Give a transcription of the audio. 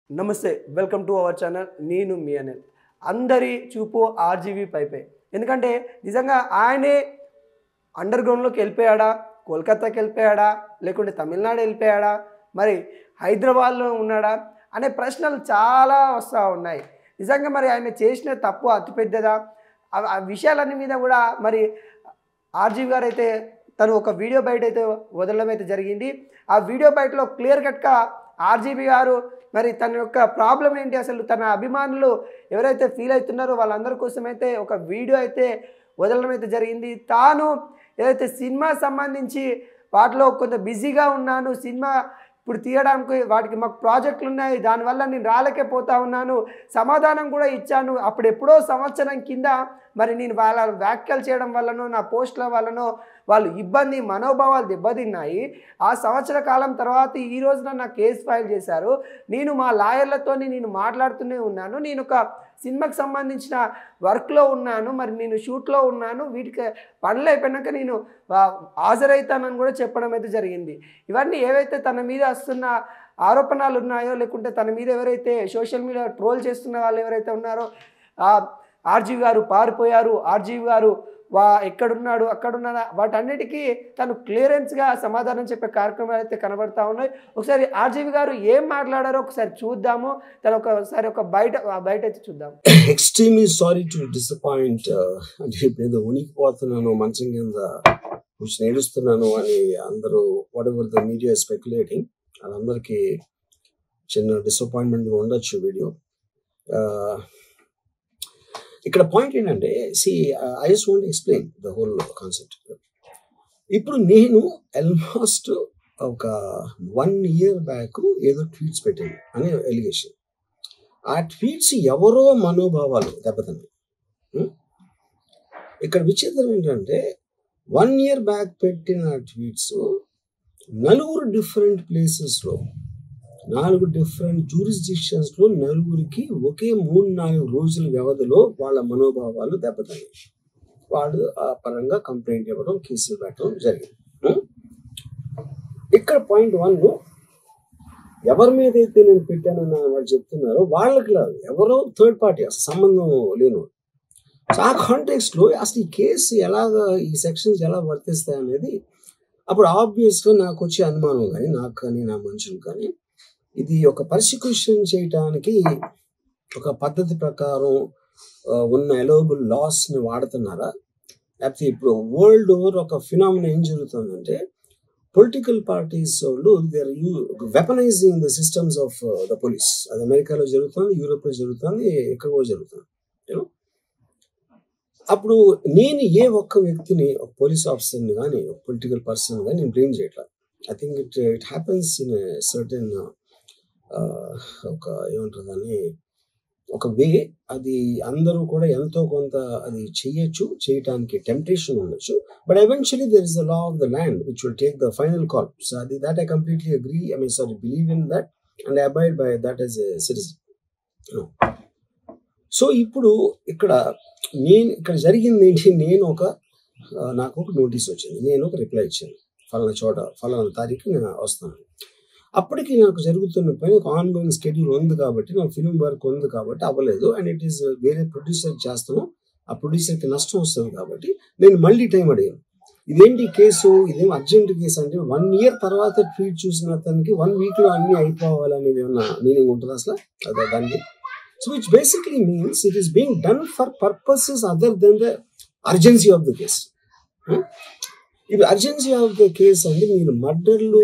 నమస్తే welcome to our channel నేను మీ అనిల్ అందరి చూపు ఆర్జీవీ పైపే ఎందుకంటే నిజంగా ఆయనే అండర్ గ్రౌండ్లోకి వెళ్ళిపోయాడా కోల్కతాకి వెళ్ళిపోయాడా లేకుంటే తమిళనాడు వెళ్ళిపోయాడా మరి హైదరాబాద్లో ఉన్నాడా అనే ప్రశ్నలు చాలా వస్తూ ఉన్నాయి నిజంగా మరి ఆయన చేసిన తప్పు అతిపెద్దదా ఆ విషయాలన్నీ మీద కూడా మరి ఆర్జీవీ గారు అయితే తను ఒక వీడియో బయట అయితే వదలడం అయితే జరిగింది ఆ వీడియో బయటలో క్లియర్ కట్గా ఆర్జీవీ గారు మరి తన యొక్క ప్రాబ్లం ఏంటి అసలు తన అభిమానులు ఎవరైతే ఫీల్ అవుతున్నారో వాళ్ళందరి కోసం అయితే ఒక వీడియో అయితే వదలడం అయితే జరిగింది తాను ఏదైతే సినిమా సంబంధించి వాటిలో కొంత బిజీగా ఉన్నాను సినిమా ఇప్పుడు తీయడానికి వాటికి మాకు ప్రాజెక్టులు ఉన్నాయి దానివల్ల నేను రాలేకపోతా ఉన్నాను సమాధానం కూడా ఇచ్చాను అప్పుడు ఎప్పుడో సంవత్సరం కింద మరి నేను వాళ్ళ వ్యాఖ్యలు చేయడం వల్లనో నా పోస్టుల వల్లనో వాళ్ళు ఇబ్బంది మనోభావాలు దెబ్బతిన్నాయి ఆ సంవత్సర కాలం తర్వాత ఈ రోజున నా కేసు ఫైల్ చేశారు నేను మా లాయర్లతో నేను మాట్లాడుతూనే ఉన్నాను నేను ఒక సినిమాకి సంబంధించిన వర్క్లో ఉన్నాను మరి నేను షూట్లో ఉన్నాను వీటికి పనులు అయిపోయినాక నేను హాజరవుతానని కూడా చెప్పడం అయితే జరిగింది ఇవన్నీ ఏవైతే తన మీద వస్తున్న ఆరోపణలు ఉన్నాయో లేకుంటే తన మీద ఎవరైతే సోషల్ మీడియా ట్రోల్ చేస్తున్న వాళ్ళు ఎవరైతే ఉన్నారో ఆర్జీవీ గారు పారిపోయారు ఆర్జీవీ గారు ఎక్కడున్నాడు అక్కడున్నాడా వాటన్నిటికీ తను క్లియరెన్స్గా సమాధానం చెప్పే కార్యక్రమాలు అయితే కనబడతా ఉన్నాయి ఒకసారి ఆర్జీవీ గారు ఏం మాట్లాడారో ఒకసారి చూద్దాము తను ఒకసారి ఒక బయట అయితే చూద్దాం ఎక్స్ట్రీమ్లీ సారీ టు డిసప్పాయింట్ అంటే ఏదో ఉనికిపోతున్నాను మంచం కింద కూర్చొని ఏడుస్తున్నాను అని అందరూ what ever the media speculating వాళ్ళందరికీ చిన్న డిసప్పాయింట్మెంట్గా ఉండొచ్చు వీడియో ఇక్కడ పాయింట్ ఏంటంటే I just want explain the whole concept ఇప్పుడు నేను ఆల్మోస్ట్ ఒక 1 year బ్యాక్ ఏదో ట్వీట్స్ పెట్టాను అనే ఎలిగేషన్ ఆ ట్వీట్స్ ఎవరో మనోభావాలు దెబ్బతిన్నాయి ఇక్కడ విచిత్రం ఏంటంటే 1 year బ్యాక్ పెట్టిన ట్వీట్స్ 4 డిఫరెంట్ ప్లేసెస్లో 4 డిఫరెంట్ జ్యూరిస్డిక్షన్స్లో 4కి ఒకే 3-4 రోజుల వ్యవధిలో వాళ్ళ మనోభావాలు దెబ్బతిన్నాయి వాళ్ళు ఆ పరంగా కంప్లైంట్ ఇవ్వడం కేసులు పెట్టడం జరిగింది ఇక్కడ పాయింట్ 1 ఎవరి మీద అయితే నేను పెట్టానని వాళ్ళు చెప్తున్నారో వాళ్ళకి లేదు ఎవరో థర్డ్ పార్టీ అసలు సంబంధం లేను సో ఆ కాంటెక్స్లో అసలు ఈ కేసు ఎలాగా ఈ సెక్షన్స్ ఎలా వర్తిస్తాయి అనేది అప్పుడు ఆబ్వియస్గా నాకు వచ్చే అనుమానం కానీ నాకు కానీ నా మనుషులు కానీ ఇది ఒక పర్సిక్యూషన్ చేయటానికి ఒక పద్ధతి ప్రకారం ఉన్న అలౌబుల్ లాస్ని వాడుతున్నారా లేకపోతే ఇప్పుడు వరల్డ్ ఓవర్ ఒక ఫినామినా ఏం జరుగుతుందంటే పొలిటికల్ పార్టీస్ వాళ్ళు they are weaponising the systems of the police అది అమెరికాలో జరుగుతుంది యూరోప్లో జరుగుతుంది ఎక్కడ కూడా జరుగుతుంది అప్పుడు నేను ఏ ఒక్క వ్యక్తిని ఒక పోలీస్ ఆఫీసర్ని కానీ ఒక పొలిటికల్ పర్సన్ కానీ నేను బ్లేమ్ చేయట్లేదు I think it happens in certain ఒక ఏమంటారు దాన్ని ఒక వే అది అందరూ కూడా ఎంతో కొంత అది చేయటానికి టెంప్టేషన్ ఉండొచ్చు but eventually there is the law of the land which will take the final call so అది that I completely agree believe in that and I abide by that as a citizen so ఇప్పుడు ఇక్కడ జరిగింది ఏంటి నాకు ఒక notice వచ్చింది నేను ఒక రిప్లై ఇచ్చాను ఫలానా చోట ఫలానా తారీఖు నేను వస్తాను అప్పటికి నాకు జరుగుతున్న పని ఒక ఆన్గోయింగ్ స్కెడ్యూల్ ఉంది కాబట్టి నా ఫిల్మ్ వర్క్ ఉంది కాబట్టి అవ్వలేదు అండ్ ఇట్ ఈస్ వేరే ప్రొడ్యూసర్ చేస్తాను ఆ ప్రొడ్యూసర్కి నష్టం వస్తుంది కాబట్టి నేను మళ్ళీ టైం అడిగాను ఇదేంటి కేసు ఇదేం అర్జెంట్ కేసు అంటే 1 year తర్వాత ట్వీట్ చూసిన అతనికి 1 weekలో అన్ని అయిపోవాలనేది ఏమన్నా మీనింగ్ ఉంటుంది అసలు అదే దానికి so which basically means it is being done for purposes other than the urgency of the case ఇప్పుడు అర్జెన్సీ ఆఫ్ ద కేసు అంటే మీరు మర్డర్లు